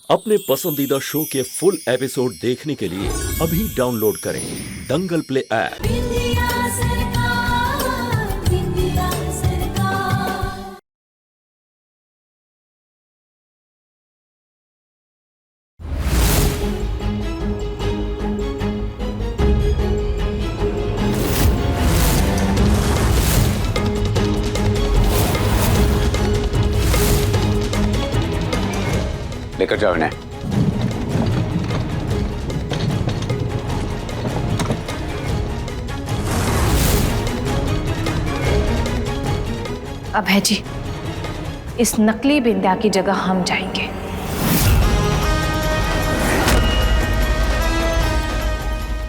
अपने पसंदीदा शो के फुल एपिसोड देखने के लिए अभी डाउनलोड करें दंगल प्ले ऐप। लेकर जाओ इन्हें। अभय जी, इस नकली बिंदिया की जगह हम जाएंगे।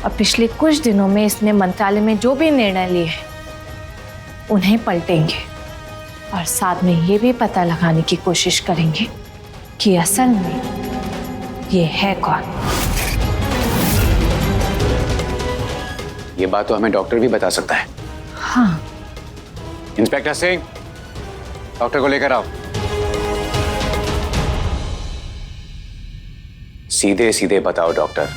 और पिछले कुछ दिनों में इसने मंत्रालय में जो भी निर्णय लिए हैं उन्हें पलटेंगे और साथ में ये भी पता लगाने की कोशिश करेंगे कि असल में ये है कौन। ये बात तो हमें डॉक्टर भी बता सकता है। हाँ। इंस्पेक्टर सिंह, डॉक्टर को लेकर आओ। सीधे सीधे बताओ डॉक्टर,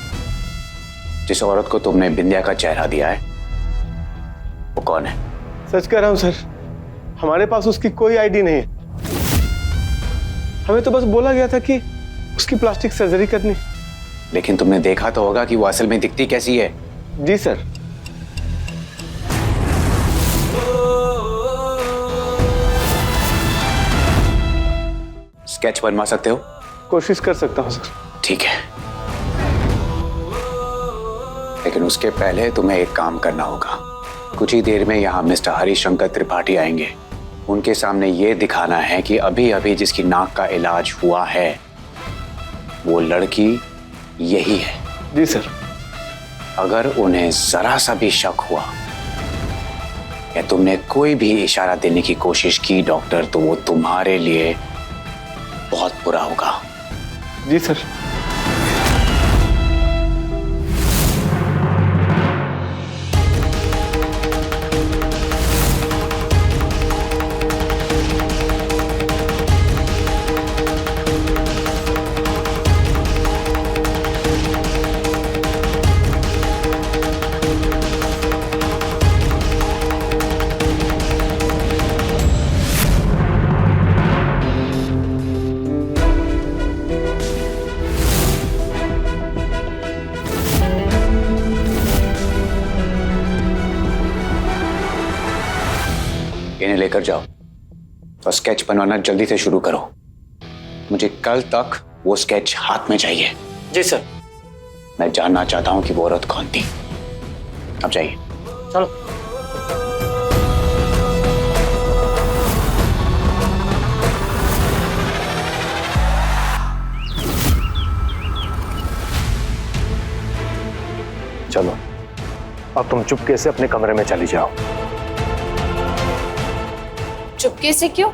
जिस औरत को तुमने बिंदिया का चेहरा दिया है वो कौन है? सच कह रहा हूं सर, हमारे पास उसकी कोई आईडी नहीं है। हमें तो बस बोला गया था कि उसकी प्लास्टिक सर्जरी करनी। लेकिन तुमने देखा तो होगा कि वो असल में दिखती कैसी है। जी सर। स्केच बनवा सकते हो? कोशिश कर सकता हूं सर। ठीक है, लेकिन उसके पहले तुम्हें एक काम करना होगा। कुछ ही देर में यहाँ मिस्टर हरिशंकर त्रिपाठी आएंगे। उनके सामने ये दिखाना है कि अभी अभी जिसकी नाक का इलाज हुआ है वो लड़की यही है। जी सर। अगर उन्हें जरा सा भी शक हुआ या तुमने कोई भी इशारा देने की कोशिश की डॉक्टर, तो वो तुम्हारे लिए बहुत बुरा होगा। जी सर। इन्हें लेकर जाओ और स्केच बनवाना जल्दी से शुरू करो। मुझे कल तक वो स्केच हाथ में चाहिए। जी सर। मैं जानना चाहता हूं कि वो औरत कौन थी। अब जाइए। चलो। चलो, अब तुम चुपके से अपने कमरे में चली जाओ। चुपके से क्यों?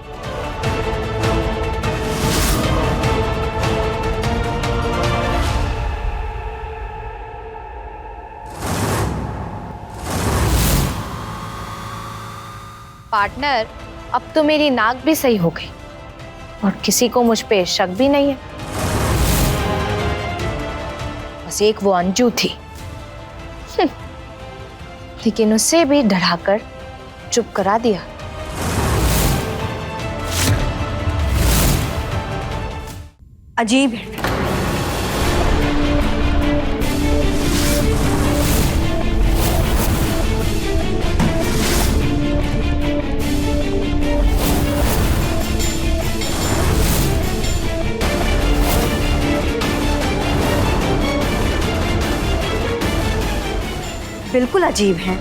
पार्टनर, अब तो मेरी नाक भी सही हो गई और किसी को मुझ पे शक भी नहीं है। बस एक वो अंजू थी, लेकिन उसे भी डराकर चुप करा दिया। अजीब है। बिल्कुल अजीब है।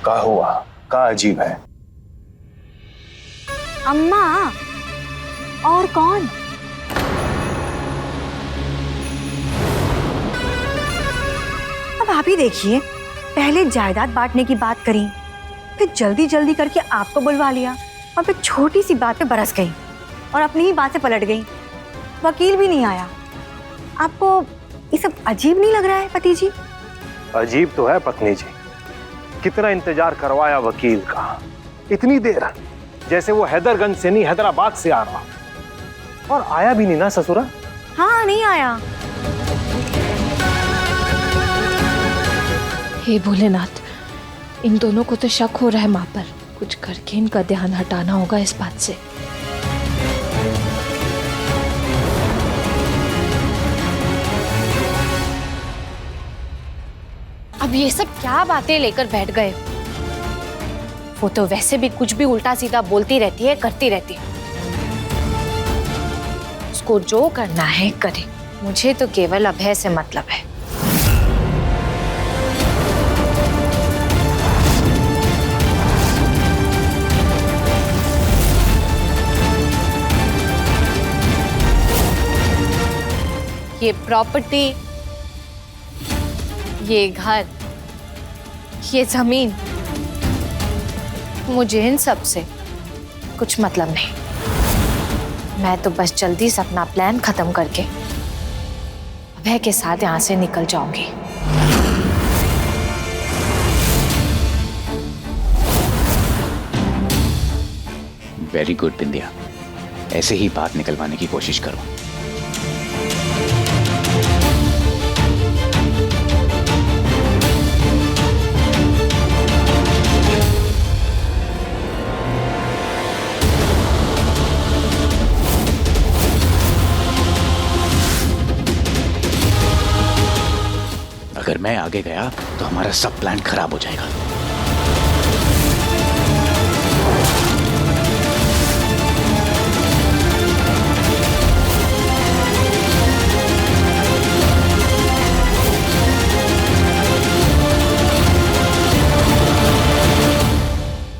क्या हुआ? क्या अजीब है? अम्मा और कौन? अब आप ही देखिए, पहले जायदाद बांटने की बात करी, फिर जल्दी जल्दी करके आपको बुलवा लिया और फिर छोटी सी बात पे बरस गई और अपनी ही बात से पलट गई। वकील भी नहीं आया। आपको ये सब अजीब नहीं लग रहा है पति जी? अजीब तो है पत्नी जी। कितना इंतजार करवाया वकील का, इतनी देर, जैसे वो हैदरगंज से नहीं हैदराबाद से आ रहा, और आया भी नहीं ना ससुरा। हाँ नहीं आया। हे भोलेनाथ, इन दोनों को तो शक हो रहा है माँ पर। कुछ करके इनका ध्यान हटाना होगा इस बात से। अब ये सब क्या बातें लेकर बैठ गए? वो तो वैसे भी कुछ भी उल्टा सीधा बोलती रहती है, करती रहती है। उसको जो करना है करे, मुझे तो केवल अभय से मतलब है। ये प्रॉपर्टी, ये घर, ये जमीन, मुझे इन सब से कुछ मतलब नहीं। मैं तो बस जल्दी से अपना प्लान खत्म करके अभय के साथ यहाँ से निकल जाऊंगी। वेरी गुड बिंदिया, ऐसे ही बात निकलवाने की कोशिश करो। अगर मैं आगे गया तो हमारा सब प्लान खराब हो जाएगा।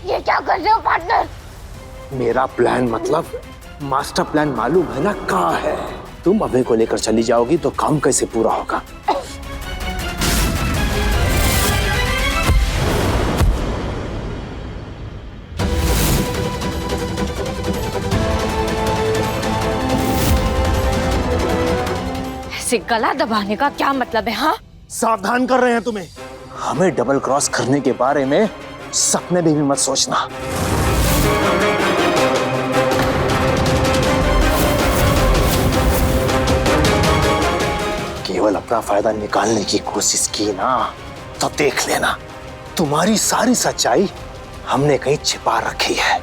ये क्या कर रहे हो पार्टनर? मेरा प्लान मतलब मास्टर प्लान मालूम है ना कहाँ है? तुम अभय को लेकर चली जाओगी तो काम कैसे पूरा होगा? ऐसे गला दबाने का क्या मतलब है? हाँ, सावधान कर रहे हैं तुम्हें। हमें डबल क्रॉस करने के बारे में सपने में भी मत सोचना। केवल अपना फायदा निकालने की कोशिश की ना तो देख लेना, तुम्हारी सारी सच्चाई हमने कहीं छिपा रखी है।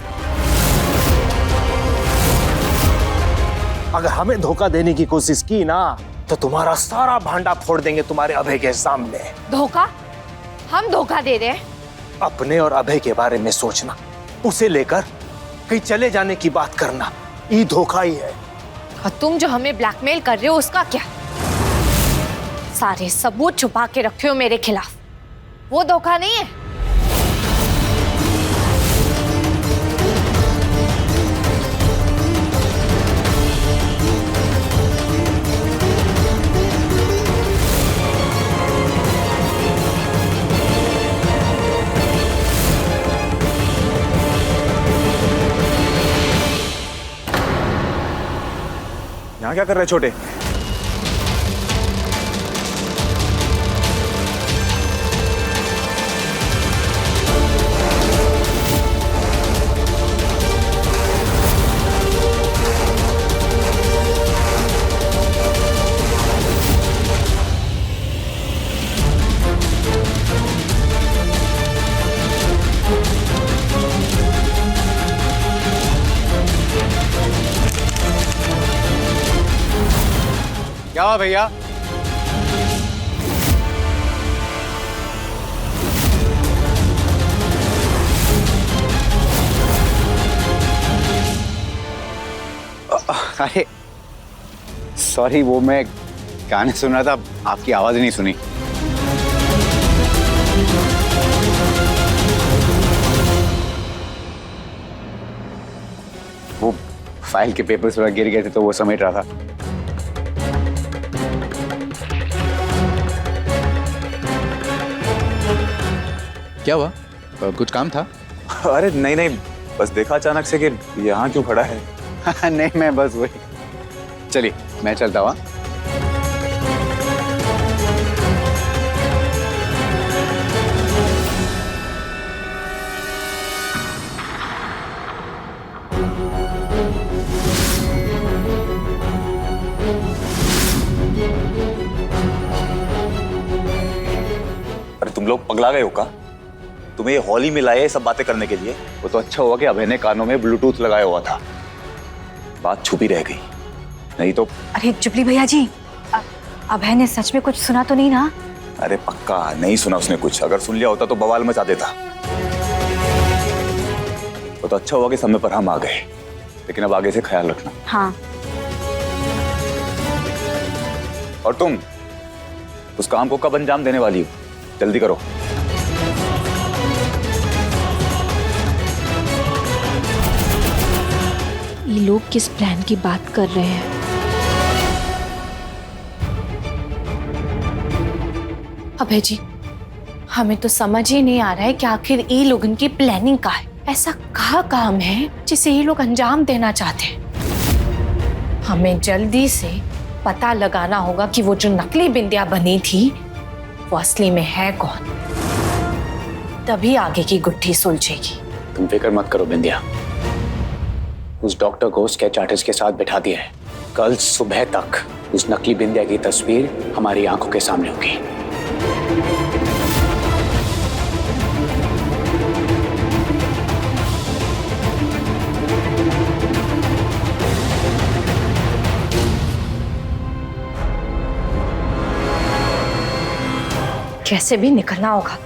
अगर हमें धोखा देने की कोशिश की ना तो तुम्हारा सारा भांडा फोड़ देंगे तुम्हारे अभय के सामने। धोखा? हम धोखा दे रहे हैं? अपने और अभय के बारे में सोचना, उसे लेकर कहीं चले जाने की बात करना, ये धोखा ही है। और तुम जो हमें ब्लैकमेल कर रहे हो उसका क्या? सारे सबूत छुपा के रखे हो मेरे खिलाफ, वो धोखा नहीं है? यहाँ क्या कर रहे छोटे? क्या हुआ भैया? अरे सॉरी, वो मैं गाने सुन रहा था, आपकी आवाज नहीं सुनी। वो फाइल के पेपर्स वगैरह गिर गए थे तो वो समेट रहा था। क्या हुआ? कुछ काम था? अरे नहीं नहीं, बस देखा अचानक से कि यहाँ क्यों खड़ा है। नहीं, मैं बस वही। चलिए मैं चलता हूँ। अरे तुम लोग पगला गए हो का? तुम्हें ये हॉल ही मिला है ये सब बातें करने के लिए? वो तो अच्छा हुआ कि अभय ने कानों में ब्लूटूथ लगाया हुआ था, बात छुपी रह गई, नहीं तो। अरे जुबली भैया जी, अभय ने सच में कुछ सुना तो नहीं ना? अरे पक्का नहीं सुना उसने कुछ, अगर सुन लिया होता तो बवाल मचा देता। वो तो अच्छा हुआ कि समय पर हम आ गए, लेकिन अब आगे से ख्याल रखना। हाँ। और तुम उस काम को कब अंजाम देने वाली हो? जल्दी करो। ये लोग किस प्लान की बात कर रहे हैं? अभय जी, हमें तो समझ ही नहीं आ रहा है कि आखिर ये लोगों की प्लानिंग का है। ऐसा क्या काम है जिसे ये लोग अंजाम देना चाहते हैं? हमें जल्दी से पता लगाना होगा कि वो जो नकली बिंदिया बनी थी वो असली में है कौन, तभी आगे की गुत्थी सुलझेगी। तुम फिक्र मत करो बिंदिया, उस डॉक्टर को स्केच आर्टिस्ट के साथ बैठा दिया है। कल सुबह तक उस नकली बिंदिया की तस्वीर हमारी आंखों के सामने होगी। कैसे भी निकलना होगा,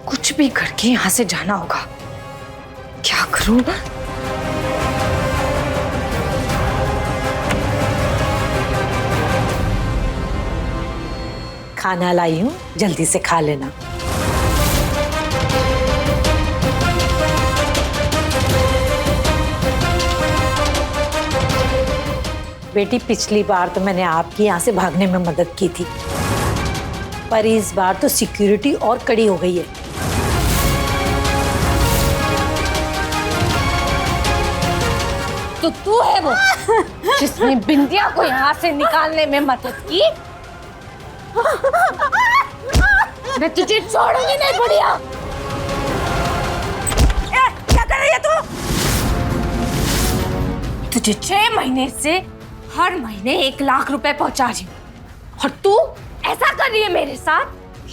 कुछ भी करके यहाँ से जाना होगा। क्या करूं? खाना लाई हूँ, जल्दी से खा लेना। बेटी, पिछली बार तो मैंने आपकी यहाँ से भागने में मदद की थी, पर इस बार तो सिक्योरिटी और कड़ी हो गई है। तो तू है वो जिसने बिंदिया को यहाँ से निकालने में मदद की? मैं तुझे छोड़ूंगी नहीं बुढ़िया। क्या कर रही है तू? तुझे 6 महीने से हर महीने 1 लाख रुपए पहुंचा रही हूँ, और तू ऐसा कर रही है मेरे साथ?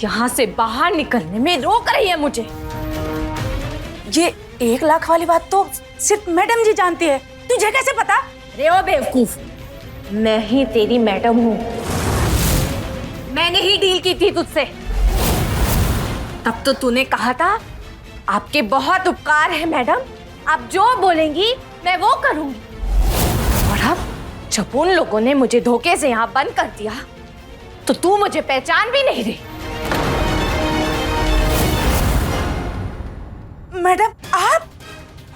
यहाँ से बाहर निकलने में रोक रही है मुझे। ये 1 लाख वाली बात तो सिर्फ मैडम जी जानती है, तुझे कैसे पता? अरे ओ बेवकूफ, मैं ही तेरी मैडम हूँ, मैंने ही डील की थी तुझसे। तब तो तूने कहा था आपके बहुत उपकार है मैडम, आप जो बोलेंगी मैं वो करूंगी। और अब जब उन लोगों ने मुझे धोखे से यहाँ बंद कर दिया तो तू मुझे पहचान भी नहीं रही। मैडम आप?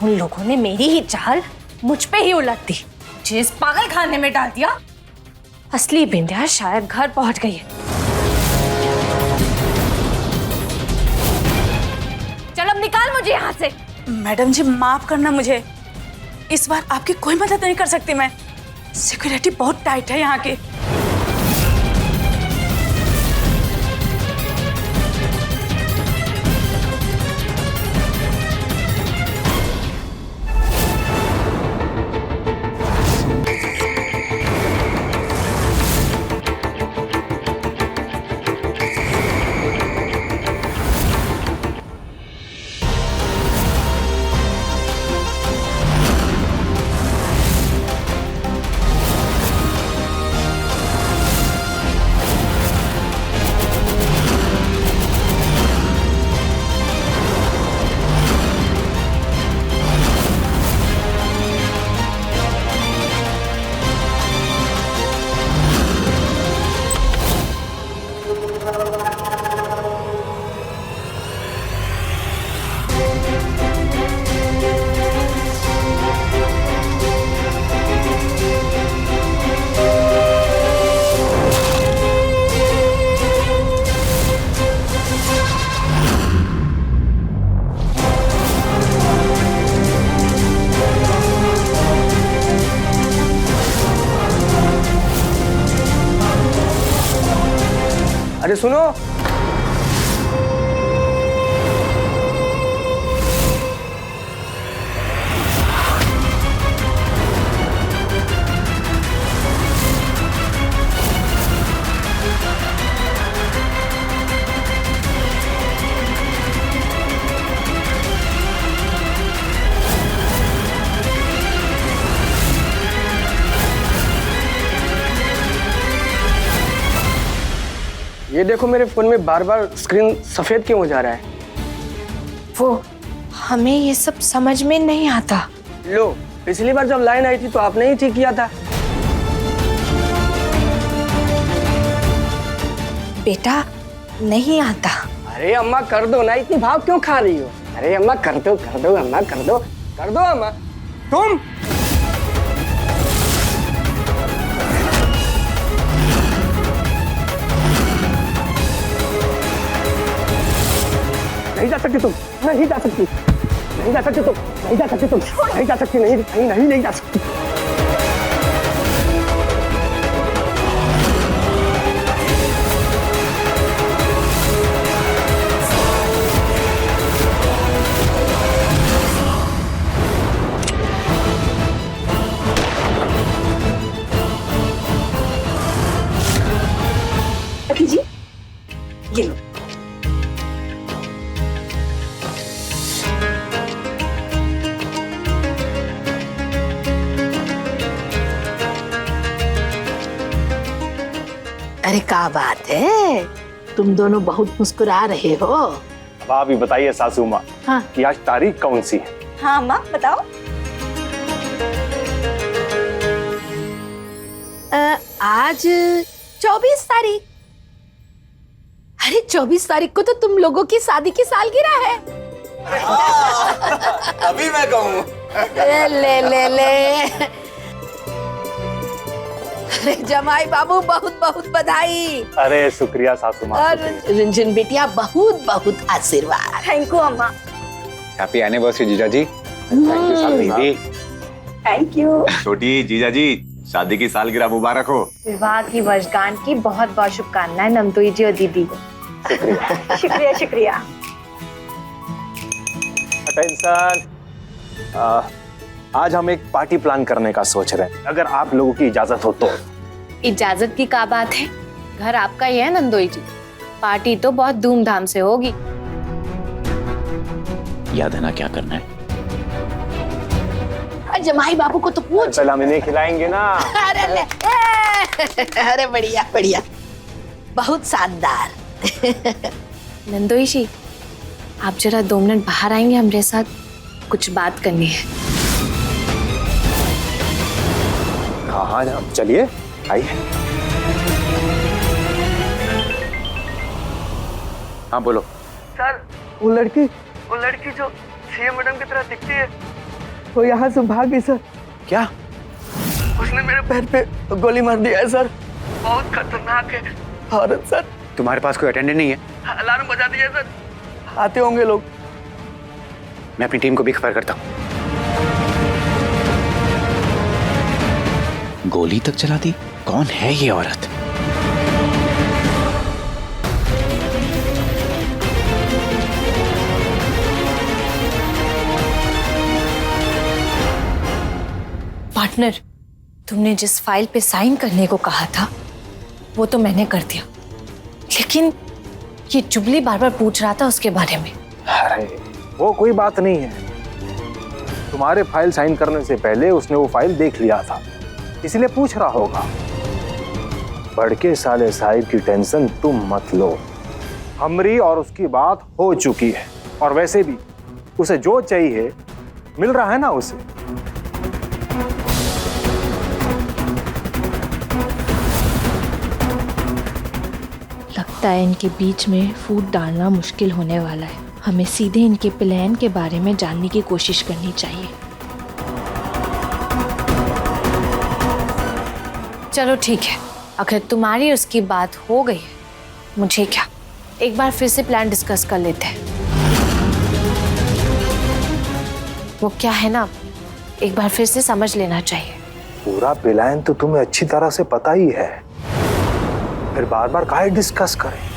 उन लोगों ने मेरी ही चाल मुझ पे ही उलट दी, मुझे इस पागल खाने में डाल दिया। असली बिंदिया शायद घर पहुंच गई है। चल अब निकाल मुझे यहाँ से। मैडम जी माफ करना मुझे, इस बार आपकी कोई मदद नहीं कर सकती मैं। सिक्योरिटी बहुत टाइट है यहाँ की। अरे सुनो, ये देखो मेरे फोन में बार बार स्क्रीन सफेद क्यों हो जा रहा है? वो हमें ये सब समझ में नहीं आता। लो, पिछली बार जब लाइन आई थी तो आपने ही ठीक किया था। बेटा नहीं आता। अरे अम्मा कर दो ना, इतनी भाव क्यों खा रही हो? अरे अम्मा कर दो अम्मा, कर दो अम्मा। तुम नहीं जा सकती, तुम नहीं जा सकती, नहीं जा सकती, तुम नहीं जा सकती, तुम नहीं जा सकती, नहीं जा सकती। जी ये लो। अरे क्या बात है, तुम दोनों बहुत मुस्कुरा रहे हो। अब आप ही बताइए सासू माँ, हाँ। कि आज तारीख कौन सी है? हाँ अम्मा बताओ। आज 24 तारीख। अरे 24 तारीख को तो तुम लोगों की शादी की सालगिरह है। अभी मैं कहूँ। ले अरे जमाई बाबू बहुत बहुत बधाई। अरे शुक्रिया सासू माँ। और रुंझुन बिटिया बहुत बहुत आशीर्वाद। थैंक यू अम्मा। हैप्पी एनिवर्सरी जीजा जी। थैंक यू सासू। Thank you. छोटी जीजा जी, शादी की सालगिरह मुबारक हो। विवाह की वर्षगांठ की बहुत बहुत शुभकामनाएं नंदोई जी और दीदी को। शुक्रिया शुक्रिया। अटेंशन, आज हम एक पार्टी प्लान करने का सोच रहे हैं, अगर आप लोगों की इजाजत हो तो। इजाजत की क्या बात है, घर आपका ही है नंदोई जी। पार्टी तो बहुत धूमधाम से होगी। याद है ना क्या करना है? जमाई बाबू को तो पूछ। पहले हम इन्हें खिलाएंगे ना। अरे ले, अरे बढ़िया बढ़िया, बहुत शानदार। नंदोई जी, आप जरा 2 मिनट बाहर आएंगे हमारे साथ, कुछ बात करनी है। हाँ चलिए आइए। हाँ बोलो। सर वो लड़की जो सीएम मैडम की तरह दिखती है, वो यहाँ से भाग गई सर। क्या? उसने मेरे पैर पे गोली मार दिया है सर। बहुत खतरनाक है औरत सर। तुम्हारे पास कोई अटेंडेंट नहीं है? अलार्म बजा दिया सर, आते होंगे लोग। मैं अपनी टीम को भी खबर करता हूँ। गोली तक चला दी? कौन है ये औरत? पार्टनर, तुमने जिस फाइल पे साइन करने को कहा था वो तो मैंने कर दिया, लेकिन ये जुबली बार बार पूछ रहा था उसके बारे में। अरे वो कोई बात नहीं है, तुम्हारे फाइल साइन करने से पहले उसने वो फाइल देख लिया था, इसलिए पूछ रहा होगा। बड़के साले साहिब की टेंशन तुम मत लो, हमरी और उसकी बात हो चुकी है, और वैसे भी उसे जो चाहिए मिल रहा है ना उसे। लगता है इनके बीच में फूट डालना मुश्किल होने वाला है। हमें सीधे इनके प्लान के बारे में जानने की कोशिश करनी चाहिए। चलो ठीक है, अगर तुम्हारी उसकी बात हो गई है, मुझे क्या, एक बार फिर से प्लान डिस्कस कर लेते हैं। वो क्या है ना, एक बार फिर से समझ लेना चाहिए। पूरा प्लान तो तुम्हें अच्छी तरह से पता ही है, फिर बार बार काहे डिस्कस करें।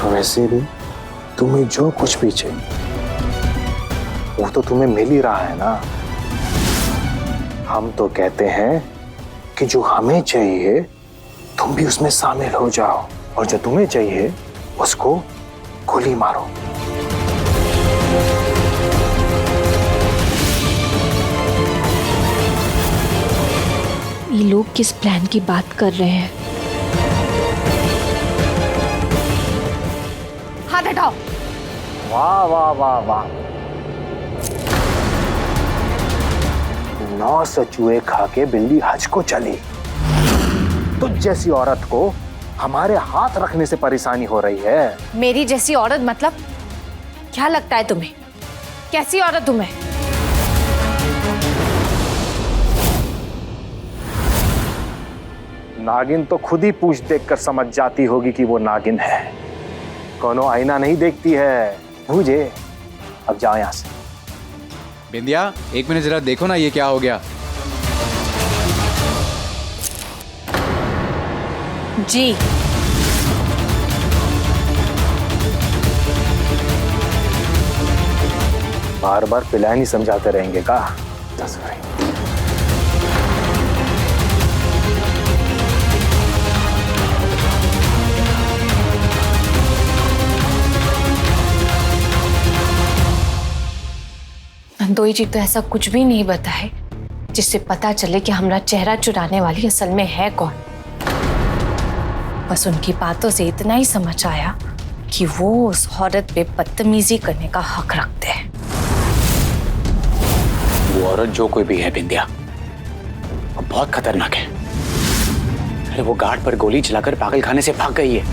वैसे भी तुम्हें जो कुछ भी चाहिए वो तो तुम्हें मिल ही रहा है ना। हम तो कहते हैं कि जो हमें चाहिए तुम भी उसमें शामिल हो जाओ, और जो तुम्हें चाहिए उसको गोली मारो। ये लोग किस प्लान की बात कर रहे हैं? हाथ हटाओ। वाह वाह वाह वाह, 9 चूहे खा के बिल्ली हज को चली। तुझ जैसी औरत को हमारे हाथ रखने से परेशानी हो रही है। मेरी जैसी औरत मतलब? क्या लगता है तुम्हें? कैसी औरत हूं मैं? नागिन तो खुद ही पूछ देखकर समझ जाती होगी कि वो नागिन है। कोनो आईना नहीं देखती है। भूजे, अब जाओ यहां से। बिंदिया, 1 मिनट जरा देखो ना, ये क्या हो गया? जी। बार बार प्लान ही समझाते रहेंगे का? नंदोई जी तो ऐसा कुछ भी नहीं बताए जिससे पता चले कि हमारा चेहरा चुराने वाली असल में है कौन। बस उनकी बातों से इतना ही समझ आया कि वो उस औरत पे बदतमीजी करने का हक रखते हैं। वो औरत जो कोई भी है बिंदिया, वो बहुत खतरनाक है। अरे वो गार्ड पर गोली चलाकर पागल खाने से भाग गई है।